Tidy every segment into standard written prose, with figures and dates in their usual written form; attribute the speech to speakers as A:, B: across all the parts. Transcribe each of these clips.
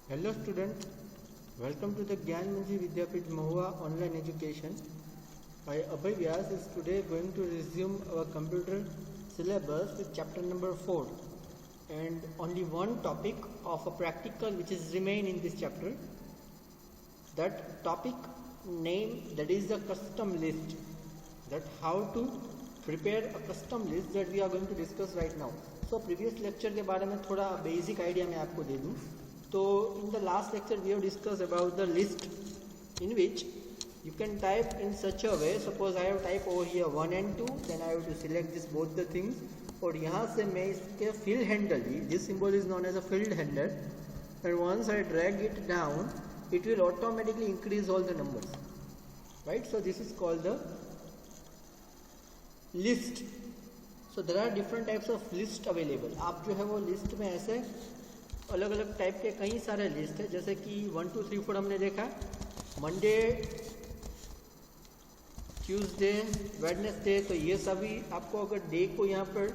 A: Hello student, welcome to the Gyan Manji Vidyapit Mahua online education. I Abhay Vyas is today going to resume our computer syllabus with chapter number 4 and only one topic of a practical which is remain in this chapter. That topic name, that is the custom list, that how to prepare a custom list that we are going to discuss right now. So previous lecture के बारे में थोड़ा basic idea मैं आपको दे दूँ. So in the last lecture we have discussed about the list in which you can type in such a way. Suppose I have type over here 1 and 2, then I have to select this both the things और यहाँ से मैं इसके fill handle, this symbol is known as a fill handle, and once I drag it down it will automatically increase all the numbers, right? So this is called the list. So there are different types of list available. आप जो है वो list में ऐसे अलग अलग type के कई सारे लिस्ट है, जैसे कि 1 2 3 4 हमने देखा, मंडे ट्यूसडे वेडनेसडे. तो ये सभी आपको अगर डे को यहाँ पर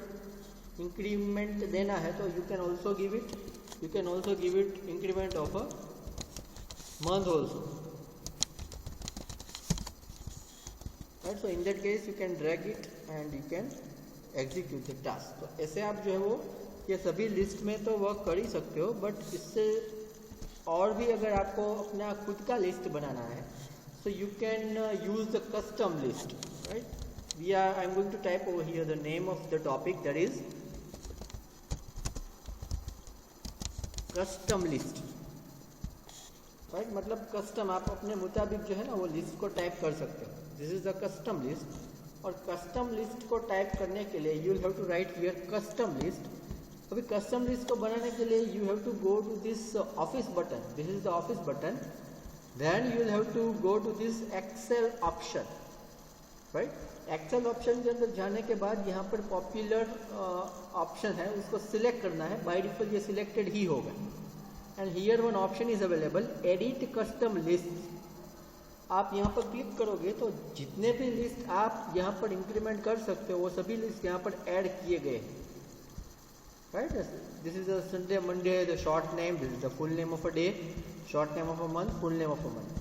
A: इंक्रीमेंट देना है तो you can also give it increment of a month also, right? So in that case you can drag it and you can execute the task. तो ऐसे आप जो है वो ये सभी लिस्ट में तो वर्क कर ही सकते हो, बट इससे और भी अगर आपको अपना खुद का लिस्ट बनाना है so you can use the custom list, right? I am going to type over here the name of the topic, that is custom list, right? मतलब कस्टम आप अपने मुताबिक जो है ना वो लिस्ट को टाइप कर सकते हो. This is the custom list. और कस्टम लिस्ट को टाइप करने के लिए you have to write here custom list. अभी कस्टम लिस्ट को बनाने के लिए you have to go to this office button, this is the office button. Then you will have to go to this Excel option, right? Excel option के अंदर जाने के बाद यहाँ पर पॉपुलर ऑप्शन है, उसको सिलेक्ट करना है. बाय डिफॉल्ट ये सिलेक्टेड ही होगा. And here one option is available, edit custom list. आप यहाँ पर क्लिक करोगे तो जितने भी लिस्ट आप यहाँ पर इंक्रीमेंट कर सकते हो वो सभी लिस्ट यहाँ पर ऐड किए गए हैं, right? This is a Sunday, Monday, the short name. This is the full name of a day, short name of a month, full name of a month.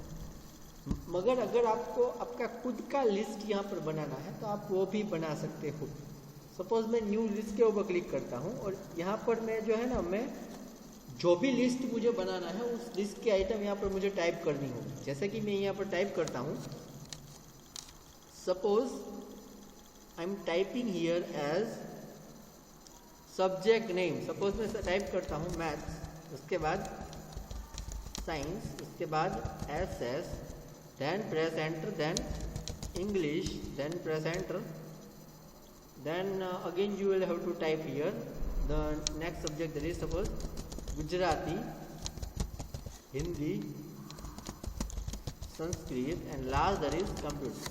A: मगर अगर आपको आपका खुद का लिस्ट यहाँ पर बनाना है तो आप वो भी बना सकते हो. सपोज मैं न्यू लिस्ट के ऊपर क्लिक करता हूँ और यहाँ पर मैं जो है ना, मैं जो भी लिस्ट मुझे बनाना है उस लिस्ट के आइटम यहाँ पर मुझे टाइप करनी होगी. जैसे कि मैं यहाँ पर टाइप करता हूँ, suppose I am typing here as subject name. Suppose मैं टाइप करता हूँ मैथ्स, उसके बाद साइंस, उसके बाद SS, then press enter, then English, then press enter, then again you will have to type here the next subject, that is suppose Gujarati, Hindi, Sanskrit, and last that is computer.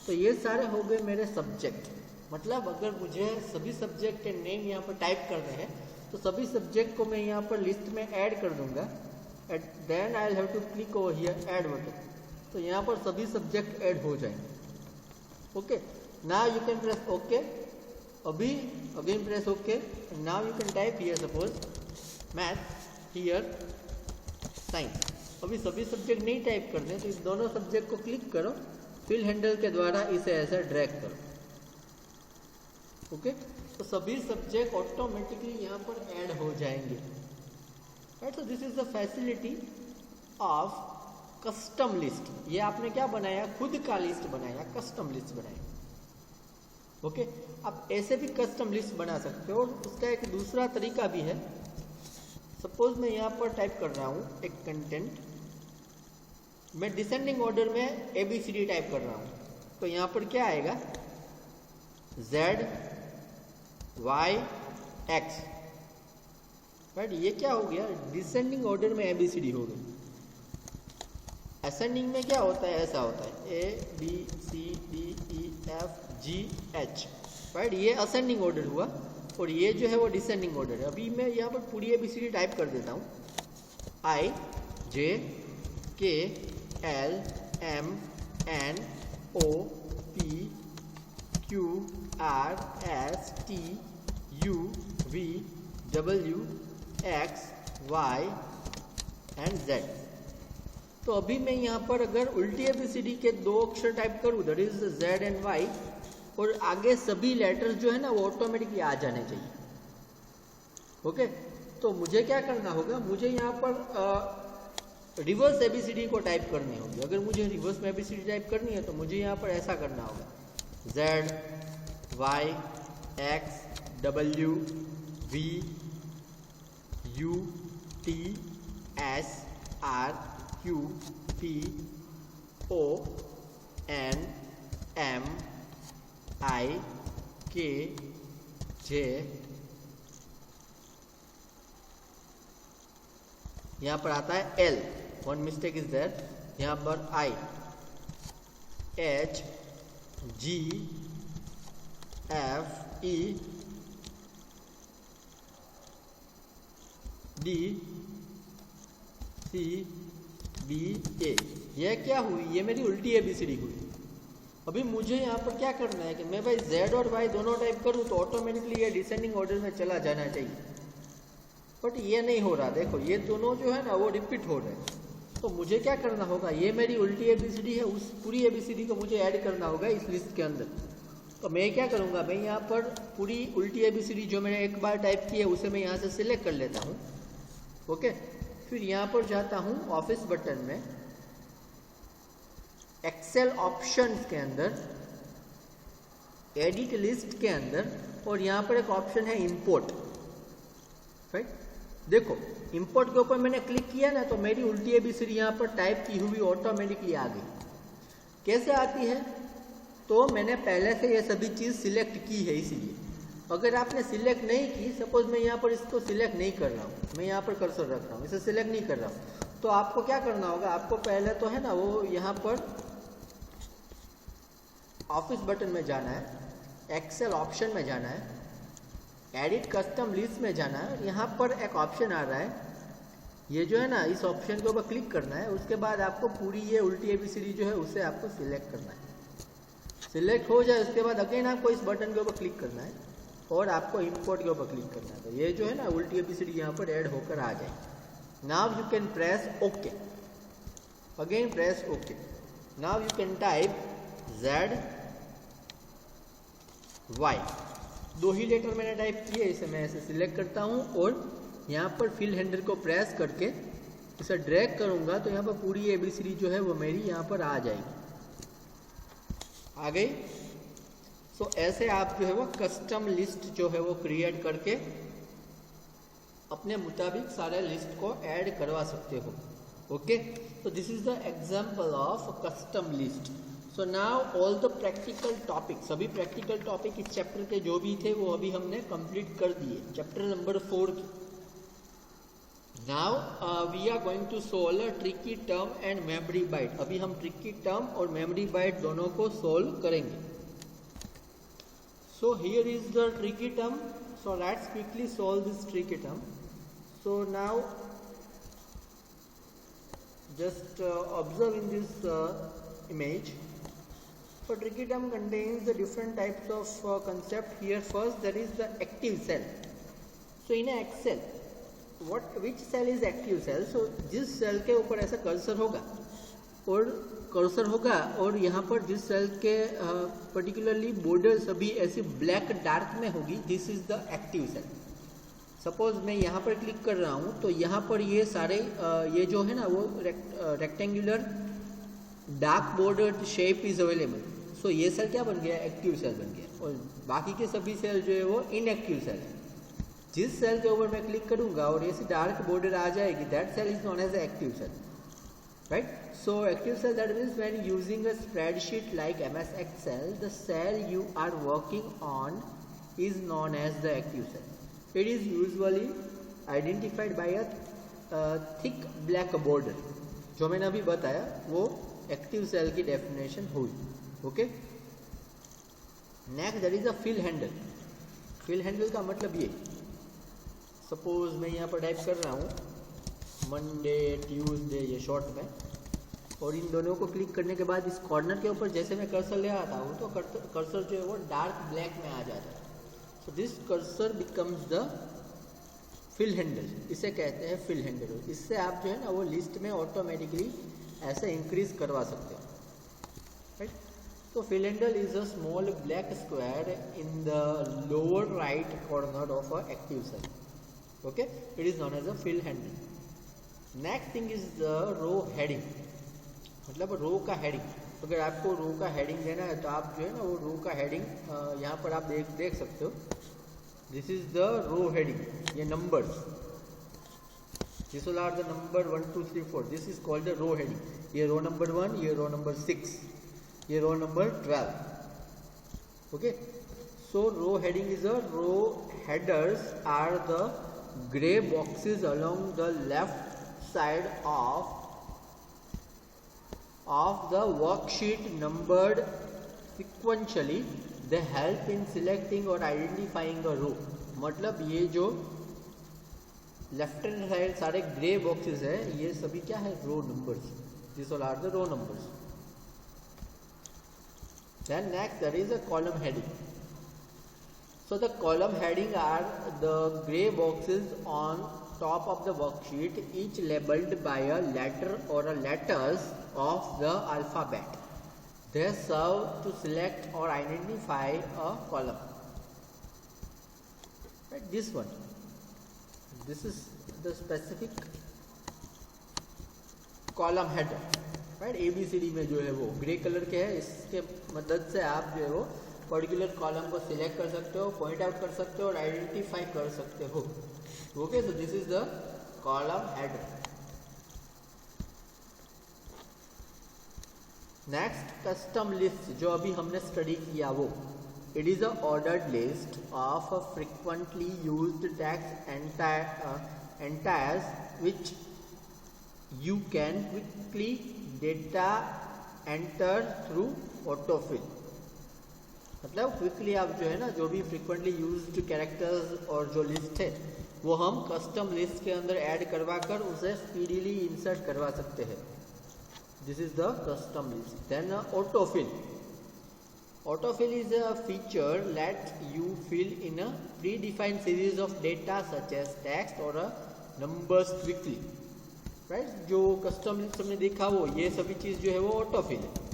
A: तो ये सारे हो गए मेरे सब्जेक्ट. मतलब अगर मुझे सभी सब्जेक्ट के नेम यहाँ पर टाइप करने हैं तो सभी सब्जेक्ट को मैं यहाँ पर लिस्ट में ऐड कर दूंगा. And then I will have to click over here add button. तो यहाँ पर सभी सब्जेक्ट ऐड हो जाएंगे. Okay, now you can press okay. अभी again press okay. Now you can type here suppose math, here science. अभी सभी subject नहीं टाइप करने तो इस दोनों सब्जेक्ट को क्लिक करो, फिल हैंडल के द्वारा इसे ऐसे ड्रैग करो. ओके, तो सभी सब्जेक्ट ऑटोमेटिकली यहाँ पर ऐड हो जाएंगे, right? So this is the facility of custom list. ये आपने क्या बनाया, खुद का लिस्ट बनाया, कस्टम लिस्ट बनाया. ओके, आप ऐसे भी कस्टम लिस्ट बना सकते हो. उसका एक दूसरा तरीका भी है. सपोज मैं यहाँ पर टाइप कर रहा हूँ एक कंटेंट, मैं डिसेंडिंग ऑर्डर में ABCD टाइप कर रहा हूँ. तो यहाँ पर क्या आएगा, Z Y X, राइट? ये क्या हो गया, डिसेंडिंग ऑर्डर में ABCD हो गई. असेंडिंग में क्या होता है, ऐसा होता है ABCDEFGH, राइट? ये असेंडिंग ऑर्डर हुआ और ये जो है वो डिसेंडिंग ऑर्डर है. अभी मैं यहाँ पर पूरी ABCD टाइप कर देता हूँ, I J K L M N O P Q R S T U V W X Y and Z. तो अभी मैं यहाँ पर अगर उल्टी ABCD के 2 अक्षर टाइप करूँ, that is Z and Y, और आगे सभी लेटर्स जो है ना वो ऑटोमेटिकली आ जाने चाहिए। ओके, तो मुझे क्या करना होगा, मुझे यहाँ पर रिवर्स ABCD को टाइप करनी होगी। अगर मुझे रिवर्स में ABCD टाइप करनी है तो मुझे यहाँ पर ऐसा करना होगा, Z Y X W V U T S R Q P O N M I K J, यहाँ पर आता है L, one mistake is there, यहाँ पर I H G F E D C B A. यह क्या हुई, ये मेरी उल्टी ABCD हुई। अभी मुझे यहाँ पर क्या करना है कि मैं भाई Z और Y दोनों टाइप करूँ तो ऑटोमेटिकली ये डिसेंडिंग ऑर्डर में चला जाना चाहिए, बट ये नहीं हो रहा। देखो ये दोनों जो है ना वो रिपीट हो रहे हैं। तो मुझे क्या करना होगा, ये मेरी उल्टी ABCD है, उस पूरी ABCD को मुझे ऐड करना होगा इस लिस्ट के अंदर। तो मैं क्या करूँगा, मैं यहाँ पर पूरी उल्टी ABCD जो मैंने एक बार टाइप की है उसे मैं यहाँ से सिलेक्ट कर लेता हूँ। ओके, फिर यहाँ पर जाता हूँ ऑफिस बटन में, एक्सेल ऑप्शंस के अंदर, एडिट लिस्ट के अंदर, और यहाँ पर एक ऑप्शन है इंपोर्ट। राइट, देखो इंपोर्ट के ऊपर मैंने क्लिक किया ना तो मेरी उल्टी ABCD यहाँ पर टाइप की हुई ऑटोमेटिकली आ गई। कैसे आती है, तो मैंने पहले से ये सभी चीज़ सिलेक्ट की है इसलिए। अगर आपने सिलेक्ट नहीं की, सपोज मैं यहाँ पर इसको सिलेक्ट नहीं कर रहा हूँ, मैं यहाँ पर कर्सर रख रहा हूँ, इसे सिलेक्ट नहीं कर रहा हूँ, तो आपको क्या करना होगा, आपको पहले तो है ना वो यहाँ पर ऑफिस बटन में जाना है, एक्सेल ऑप्शन में जाना है, एडिट कस्टम लिस्ट में जाना है। यहाँ पर एक ऑप्शन आ रहा है, ये जो है ना इस ऑप्शन के ऊपर क्लिक करना है। उसके बाद आपको पूरी ये उल्टी ABCD जो है उसे आपको सिलेक्ट करना है। सिलेक्ट हो जाए उसके बाद अगेन आपको इस बटन के ऊपर क्लिक करना है और आपको इंपोर्ट के ऊपर क्लिक करना है। तो ये जो है ना उल्टी ABCD यहाँ पर ऐड होकर आ जाएगी। Now you can press okay, again press okay. Now you can type Z Y, 2 ही लेटर मैंने टाइप किए, इसे मैं ऐसे सिलेक्ट करता हूँ और यहाँ पर फिल हैंडल को प्रेस करके इसे ड्रैग करूँगा तो यहाँ पर पूरी ABCD जो है वो मेरी यहाँ पर आ जाएगी, आ गई। सो ऐसे आप जो है वो कस्टम लिस्ट जो है वो क्रिएट करके अपने मुताबिक सारे लिस्ट को ऐड करवा सकते हो। ओके, तो this is the example of custom list. So now all the practical topic, सभी प्रैक्टिकल टॉपिक इस चैप्टर के जो भी थे वो अभी हमने कंप्लीट कर दिए, चैप्टर नंबर 4 की। Now we are going to solve a tricky term and memory byte. अभी हम ट्रिकी टर्म और मेमोरी बाइट दोनों को सोल्व करेंगे। So here is the tricky term, so let's quickly solve this tricky term. So now just observe in this image. So tricky term contains the different types of concept. Here first there is the active cell. So in a Excel, which cell is active cell? So जिस cell के ऊपर ऐसा cursor होगा और यहाँ पर जिस cell के पर्टिकुलरली बॉर्डर सभी ऐसी ब्लैक डार्क में होगी, this is the active cell. Suppose मैं यहाँ पर क्लिक कर रहा हूँ तो यहाँ पर ये सारे ये जो है ना वो rectangular dark border shape is available. So ये सेल क्या बन गया, एक्टिव सेल बन गया, और बाकी के सभी सेल जो है वो इनएक्टिव सेल है। जिस सेल के ऊपर मैं क्लिक करूंगा और ऐसी डार्क बॉर्डर आ जाएगी, that cell is known as active cell, right. So active cell, that means when using a spreadsheet like MS Excel, the cell you are working on is known as the active cell. It is usually identified by a thick black border। जो मैंने अभी बताया वो active cell की definition हुई। Okay, next there is a fill handle. Fill handle का मतलब ये, सपोज मैं यहाँ पर टाइप कर रहा हूँ मंडे ट्यूसडे ये शॉर्ट में, और इन दोनों को क्लिक करने के बाद इस कॉर्नर के ऊपर जैसे मैं कर्सर ले आता हूँ तो कर्सर जो है वो डार्क ब्लैक में आ जाता है। So this cursor becomes the fill handle, इसे कहते हैं फिल हैंडल। इससे आप जो है ना वो लिस्ट में ऑटोमेटिकली ऐसे इंक्रीज करवा सकते हो, राइट। तो fill handle is a small black square in the lower right corner of a active cell, okay, it is known as a fill handle. Next thing is the row heading, मतलब row का heading. अगर आपको रो का heading देना है तो आप जो है ना वो रो का हेडिंग यहाँ पर आप देख सकते हो। This is the row heading, ये numbers, this will are the number 1 2 3 4, this is called the row heading. ये रो नंबर 1, ये रो नंबर 6, ये row number 12, okay. So row heading is a row headers are the grey boxes along the left side of the worksheet numbered sequentially. They help in selecting or identifying a row. मतलब ये जो left hand side सारे grey boxes है ये सभी क्या है, row numbers, this all are the row numbers. Then next there is a column heading. So the column heading are the gray boxes on top of the worksheet, each labeled by a letter or a letters of the alphabet. They serve to select or identify a column. Right, this one, this is the specific column header, right। ABCD में जो है वो grey colour के है, इसके मदद से आप जो है वो पर्टिकुलर कॉलम को सिलेक्ट कर सकते हो, पॉइंट आउट कर सकते हो और आइडेंटिफाई कर सकते हो, okay. So this is the column header. Next custom list, जो अभी हमने स्टडी किया वो, it is a ordered list of frequently used text entries which you can quickly data enter through autofill. मतलब क्विकली आप जो है ना जो भी फ्रीक्वेंटली यूज्ड कैरेक्टर्स और जो लिस्ट है वो हम कस्टम लिस्ट के अंदर ऐड करवा कर उसे स्पीडीली इंसर्ट करवा सकते हैं। This is the custom list. Then autofill, autofill is a feature let you fill in a predefined series of data such as text और नंबर्स क्विकली, राइट। जो कस्टम लिस्ट हमने देखा वो ये सभी चीज जो है वो ऑटोफिल है।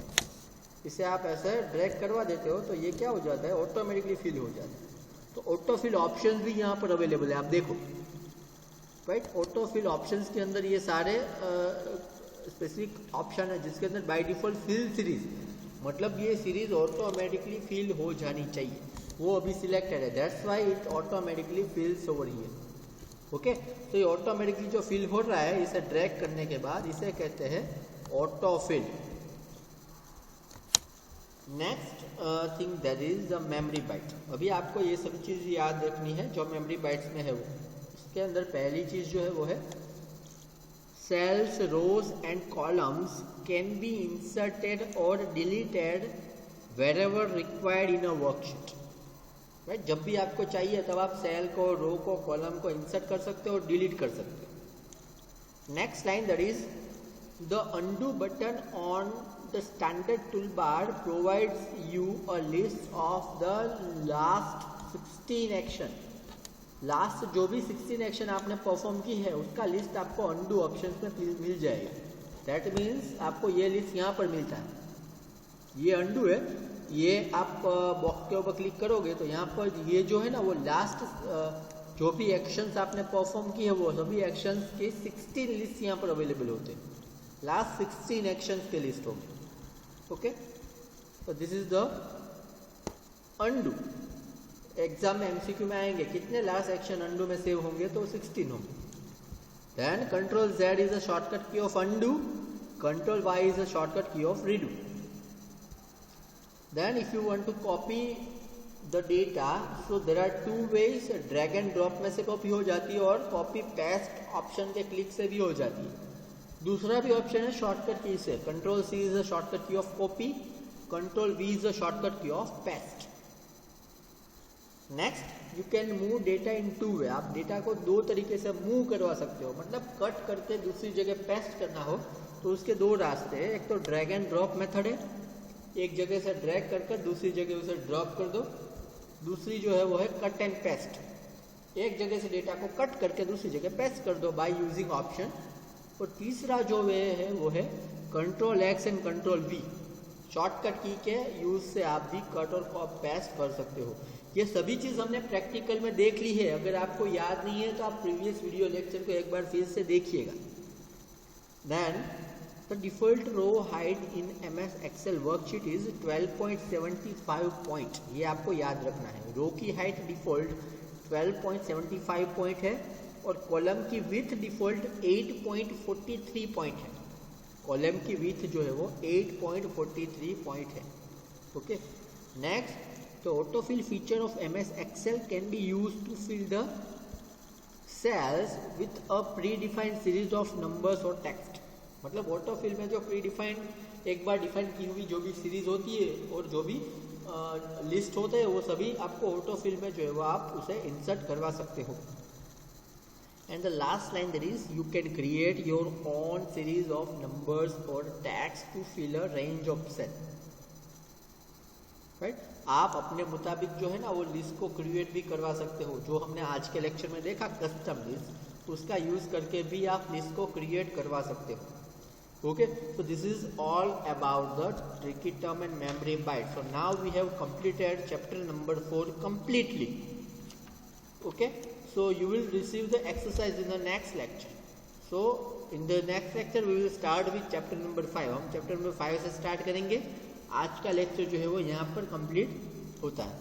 A: इसे आप ऐसे ड्रैग करवा देते हो तो ये क्या हो जाता है, ऑटोमेटिकली फिल हो जाता है। तो ऑटोफिल ऑप्शंस भी यहाँ पर अवेलेबल है, आप देखो, राइट। ऑटोफिल ऑप्शंस के अंदर ये सारे स्पेसिफिक ऑप्शन है जिसके अंदर बाय डिफॉल्ट फिल सीरीज, मतलब ये सीरीज ऑटोमेटिकली फिल हो जानी चाहिए, वो अभी सिलेक्टेड है, that's why it automatically fills over here, okay. तो ये ऑटोमेटिकली जो फिल हो रहा है इसे ड्रैग करने के बाद इसे कहते हैं autofill. Next thing that is the memory byte. अभी आपको ये सभी चीज़ याद रखनी है जो मेमोरी बाइट्स में है वो। इसके अंदर पहली चीज़ जो है वो है cells, rows and columns can be inserted और deleted wherever required in a worksheet, right. जब भी आपको चाहिए तब आप सेल को, रो को, कॉलम को इंसर्ट कर सकते हो और डिलीट कर सकते हो। Next line that is the undo button on the standard toolbar provides you a list of the last 16 action। Last जो भी 16 एक्शन आपने परफॉर्म की है उसका लिस्ट आपको अनडू ऑप्शन में मिल जाएगा। दैट मीन्स आपको ये लिस्ट यहाँ पर मिलता है, ये अनडू है, ये आप बॉक्स के ऊपर क्लिक करोगे तो यहाँ पर ये जो है ना वो लास्ट जो भी एक्शंस आपने परफॉर्म की है वो सभी एक्शंस के 16 लिस्ट यहाँ पर अवेलेबल होते हैं, लास्ट 16 एक्शंस के लिस्ट होंगे, ओके। तो this is the undo. Exam में एमसीक्यू में आएंगे कितने लास्ट एक्शन अनडू में सेव होंगे, तो 16 होंगे। Then control Z is a shortcut key of undo, control Y is a shortcut key of redo. Then if you want to copy the data, so there are 2 ways, drag and drop में से copy हो जाती है और copy paste option के click से भी हो जाती है। दूसरा भी ऑप्शन है शॉर्टकट की से, control C is a shortcut key of copy, control V is a shortcut key of paste. Next you can move data in 2 way. आप डेटा को 2 तरीके से मूव करवा सकते हो, मतलब कट करके दूसरी जगह पेस्ट करना हो तो उसके 2 रास्ते हैं। एक तो ड्रैग एंड ड्रॉप मेथड है, एक जगह से ड्रैग कर दूसरी जगह उसे ड्रॉप कर दो। दूसरी जो है वो है कट एंड पेस्ट। एक जगह से डेटा को कट करके दूसरी जगह पेस्ट कर दो बाय यूजिंग ऑप्शन। और तीसरा जो वे है वो है control x and control we, shortcut की के यूज से आप भी कट और पेस्ट कर सकते हो। ये सभी चीज़ हमने प्रैक्टिकल में देख ली है, अगर आपको याद नहीं है तो आप प्रीवियस वीडियो लेक्चर को एक बार फिर से देखिएगा। Then the default row height in MS Excel worksheet is 12.75 point, ये आपको याद रखना है। रो की हाइट डिफॉल्ट 12.75 पॉइंट है और कॉलम की विड्थ डिफॉल्ट 8.43 पॉइंट है। कॉलम की विड्थ जो है वो 8.43 पॉइंट है। ओके, नेक्स्ट, तो autofill feature of MS Excel can be used to fill the cells with a predefined series of numbers और टेक्स्ट। मतलब ऑटोफिल में जो प्री डिफाइंड एक बार डिफाइन की हुई जो भी सीरीज होती है और जो भी लिस्ट होते हैं वो सभी आपको ऑटोफिल में जो है वो आप उसे इंसर्ट करवा सकते हो। And the last line that is you can create your own series of numbers or tags to fill a range of cell, right? आप अपने मुताबिक जो है ना वो लिस्ट को क्रिएट भी करवा सकते हो। जो हमने आज के लेक्चर में देखा कस्टम लिस्ट, उसका यूज करके भी आप लिस्ट को क्रिएट करवा सकते हो। Okay, so this is all about the tricky term and memory byte. So now we have completed chapter number 4 completely. Okay, so you will receive the exercise in the next lecture. So in the next lecture we will start with chapter number 5. हम chapter number 5 से start करेंगे। आज का lecture जो है वो यहाँ पर कंप्लीट होता है।